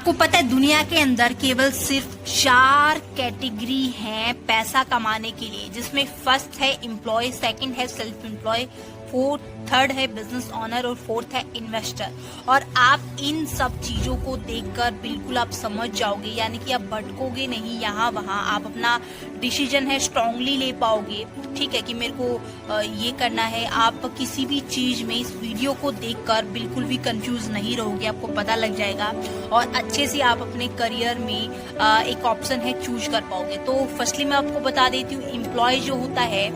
को पता है दुनिया के अंदर केवल सिर्फ 4 कैटेगरी हैं पैसा कमाने के लिए, जिसमें फर्स्ट है एम्प्लॉय, सेकंड है सेल्फ एम्प्लॉय, थर्ड है बिजनेस ओनर और फोर्थ है इन्वेस्टर। और आप इन सब चीजों को देखकर बिल्कुल आप समझ जाओगे, यानी कि आप भटकोगे नहीं यहाँ वहाँ, आप अपना डिसीजन है स्ट्रांगली ले पाओगे। ठीक है कि मेरे को ये करना है। आप किसी भी चीज में इस वीडियो को देखकर बिल्कुल भी कंफ्यूज नहीं रहोगे, आपको पता लग जाएगा और अच्छे से आप अपने करियर में एक ऑप्शन है चूज कर पाओगे। तो फर्स्टली मैं आपको बता देती हूँ, एम्प्लॉय जो होता है,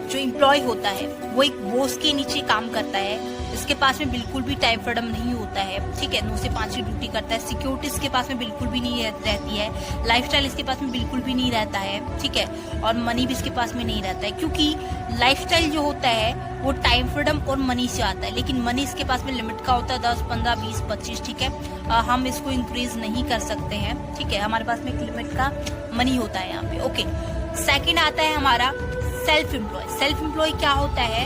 जो एम्प्लॉय होता है वो एक बॉस के नीचे काम करता है। इसके पास में बिल्कुल भी टाइम फ्रीडम नहीं होता है। ठीक है, 9 से 5 की ड्यूटी करता है। सिक्योरिटी इसके पास में बिल्कुल भी नहीं रहती है। लाइफस्टाइल इसके पास में बिल्कुल भी नहीं रहता है। ठीक है, और मनी भी इसके पास में नहीं रहता है, क्योंकि लाइफस्टाइल जो होता है वो टाइम फ्रीडम और मनी से आता है, लेकिन मनी इसके पास में लिमिट का होता है 10, 15, 20, 25। ठीक है, हम इसको इंक्रीज नहीं कर सकते हैं। ठीक है, हमारे पास में एक लिमिट का मनी होता है यहाँ पे। ओके, सेकेंड आता है हमारा सेल्फ एम्प्लॉय। सेल्फ एम्प्लॉय क्या होता है?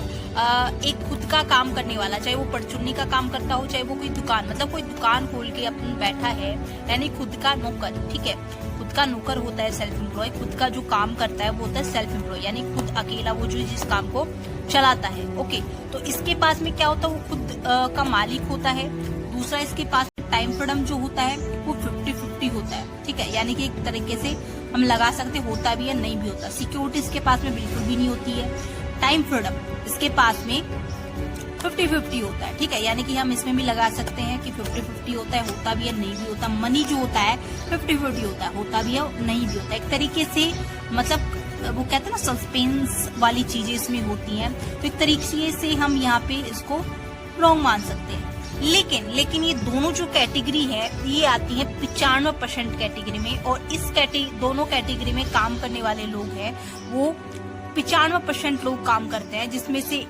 एक खुद का काम करने वाला, चाहे वो परचुन्नी का काम करता हो, चाहे वो कोई दुकान, मतलब कोई दुकान खोल के अपन बैठा है, यानी खुद का नौकर। ठीक है, खुद का नौकर होता है सेल्फ एम्प्लॉय। खुद का जो काम करता है वो होता है सेल्फ एम्प्लॉय, यानी खुद अकेला वो जो जिस काम को चलाता है। ओके, तो इसके पास में क्या होता है, वो खुद का मालिक होता है। दूसरा, इसके पास टाइम फ्रीडम जो होता है वो 50-50 होता है। ठीक है, यानी कि एक तरीके से हम लगा सकते होता भी है, नहीं भी होता। सिक्योरिटी इसके पास में बिल्कुल भी नहीं होती है। टाइम फ्रीडम इसके पास में 50-50 होता है। ठीक है, यानी कि हम इसमें भी लगा सकते हैं कि 50-50 होता भी है, नहीं भी होता। मनी जो होता है 50-50 होता भी है, नहीं भी होता। एक तरीके से मतलब वो कहते हैं ना, सस्पेंस वाली चीजें इसमें होती हैं, तो एक तरीके से हम यहाँ पे इसको रॉन्ग मान सकते हैं। लेकिन ये दोनों जो कैटेगरी है ये आती है 95% कैटेगरी में, और इस दोनों कैटेगरी में काम करने वाले लोग हैं वो 95% लोग काम करते हैं, जिसमें से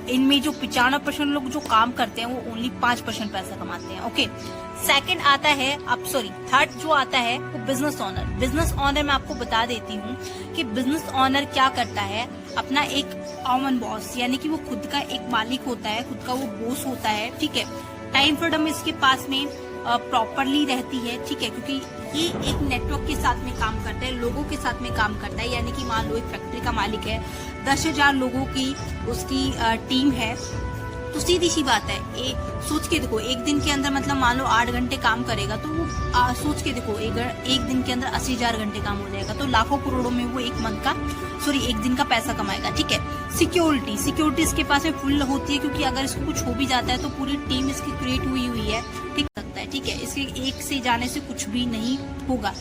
इनमें जो 95% लोग जो काम करते हैं वो ओनली 5% पैसा कमाते हैं। ओके, सेकंड आता है, थर्ड जो आता है वो बिजनेस ओनर। बिजनेस ओनर मैं आपको बता देती हूँ कि बिजनेस ओनर क्या करता है, अपना एक कॉमन बॉस, यानी कि वो खुद का एक मालिक होता है, खुद का वो बॉस होता है। ठीक है, टाइम फ्रीडम इसके पास में प्रॉपरली रहती है। ठीक है, क्योंकि ये एक नेटवर्क के साथ में काम करता है, लोगों के साथ में काम करता है। यानी कि मान लो एक फैक्ट्री का मालिक है, 10,000 लोगों की उसकी टीम है, तो सीधी सी बात है, सोच के देखो, एक दिन के अंदर मतलब मान लो 8 घंटे काम करेगा, तो वो सोच के देखो एक दिन के अंदर 80,000 घंटे काम हो जाएगा, तो लाखों करोड़ों में वो एक दिन का पैसा कमाएगा। ठीक है, सिक्योरिटी इसके पास में फुल होती है, क्योंकि अगर इसको कुछ हो भी जाता है तो पूरी टीम इसकी क्रिएट हुई है। ठीक सकता है। ठीक है, इसके एक से जाने से कुछ भी नहीं होगा।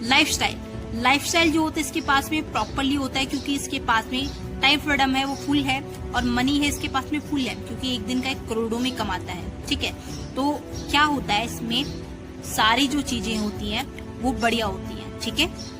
लाइफस्टाइल जो होता है इसके पास में प्रॉपरली होता है, क्योंकि इसके पास में टाइम फ्रीडम है वो फुल है, और मनी है इसके पास में फुल है, क्योंकि एक दिन का 1 करोड़ों में कमाता है। ठीक है, तो क्या होता है इसमें सारी जो चीजें होती हैं वो बढ़िया होती हैं। ठीक है,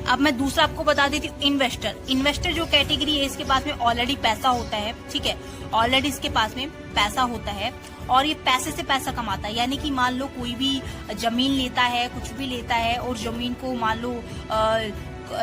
अब मैं दूसरा आपको बता देती हूँ, इन्वेस्टर जो कैटेगरी है इसके पास में ऑलरेडी पैसा होता है। ठीक है, ऑलरेडी इसके पास में पैसा होता है और ये पैसे से पैसा कमाता है। यानी कि मान लो कोई भी जमीन लेता है, कुछ भी लेता है, और जमीन को मान लो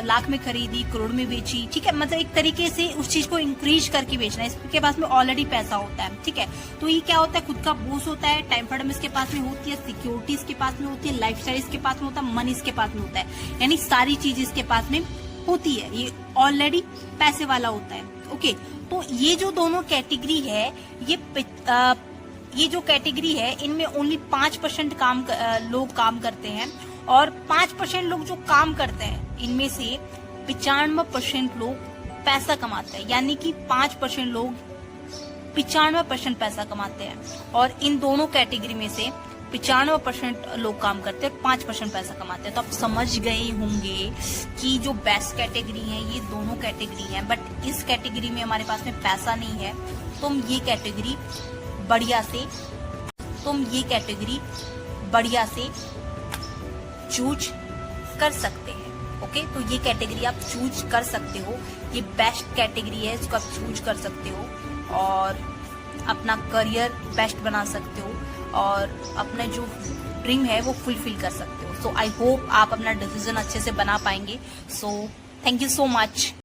लाख में खरीदी, करोड़ में बेची। ठीक है, मतलब एक तरीके से उस चीज को इंक्रीज करके बेचना है, इसके पास में ऑलरेडी पैसा होता है। ठीक है, तो ये क्या होता है, खुद का बॉस होता है, टाइम फ्रीडम इसके पास में होती है, सिक्योरिटी इसके पास में होती है, लाइफस्टाइल इसके पास में होता है, मनी इसके पास में होता है, यानी सारी चीज इसके पास में होती है, ये ऑलरेडी पैसे वाला होता है। ओके, तो ये जो दोनों कैटेगरी है, ये जो कैटेगरी है इनमें ओनली 5% लोग काम करते हैं, और 5% लोग जो काम करते हैं इनमें से 95% लोग पैसा कमाते हैं, यानी कि 5% लोग 95% पैसा कमाते हैं। और इन दोनों कैटेगरी में से 95% लोग काम करते हैं, 5% पैसा कमाते हैं। तो आप समझ गए होंगे कि जो बेस्ट कैटेगरी है ये दोनों कैटेगरी है, बट इस कैटेगरी में हमारे पास में पैसा नहीं है, तो हम ये कैटेगरी बढ़िया से चूज कर सकते हैं। ओके, तो ये कैटेगरी आप चूज कर सकते हो, ये बेस्ट कैटेगरी है, इसको आप चूज कर सकते हो और अपना करियर बेस्ट बना सकते हो, और अपना जो ड्रीम है वो फुलफिल कर सकते हो। सो आई होप आप अपना डिसीजन अच्छे से बना पाएंगे। So thank you so much.